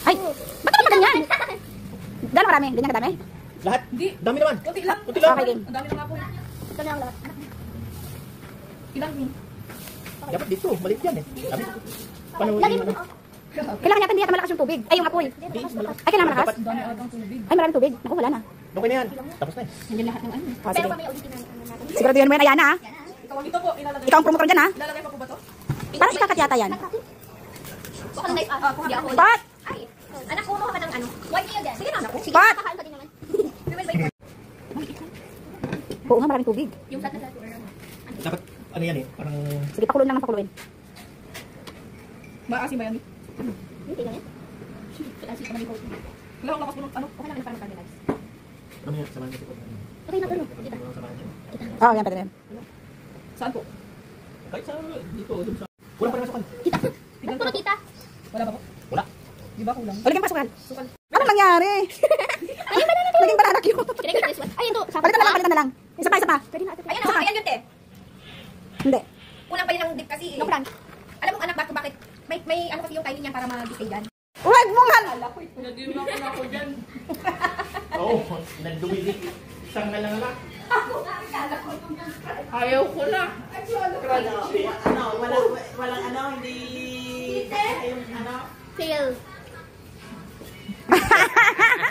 Ay, ba't naman ganyan? Gano'ng karami? Ganyan kadami? Lahat? Hindi. Dami naman. Kunti lang. Kunti lang. Okay, game. Ang dami na nga po. Ito na ang lahat. Ilang yun? Dapat dito. Maliit yan eh. Sabi. Paano Lagi yung mo. Kailangan natin hindi yata malakas yung tubig. Ay, yung apoy. Ay, kailangan malakas? Ang dami atang tubig. Ay, maraming tubig. Naku, wala na. Okay na yan. Tapos na eh. Nandiyan lahat ng ano. Oh, sige. Sigurado yan mo yan, Ayana, ha? Ito po, ilalagay. Ikaw ang promotor dyan, ha? Ilalagay pa po ba to? Para si Kakat yata yan. Pat! Anak, kuno ka ng ano? White kayo din. Sige na, anak ko. Sige, Pat! kakain ka din naman. Oo nga, maraming tubig. Yung flat na flat. Dapat ano yan eh. Parang... Sige, pakuluin lang ng pakuluin. Maasim ba yan? Hindi ganyan. Kasi pa namin ko. Wala akong lakas mo ng ano. Okay lang para mag-candlelight. Ano yan? Samahan niyo si Pagod. Okay na tulo. Dito. Samahan niyo. Oo, yan, pwede na yan. Saan po? Kahit sa dito. Dun sa... Kulang pa naman sukal. Tita. Puro tita. Wala ba po? Wala. Di ba kulang? Uligyan pa sukal. Sukal. Ano nangyari? Naging banana cue. Kinay ko this one. Ay, ito. Palitan na lang. Isa pa, isa pa. Pwede na ito. Ayun o, ayan yun te. Hindi. Unang pa yun ang dip kasi eh. No plan. Alam mo anak, bakit? May ano kasi yung timing niyan para mag-stay dyan. Huwag mong hal! Nag-iwan ako dyan. Oo. Nagdumidik. Isang na lang lang. Ayaw ko na. Walang ano, hindi, ano, Fail.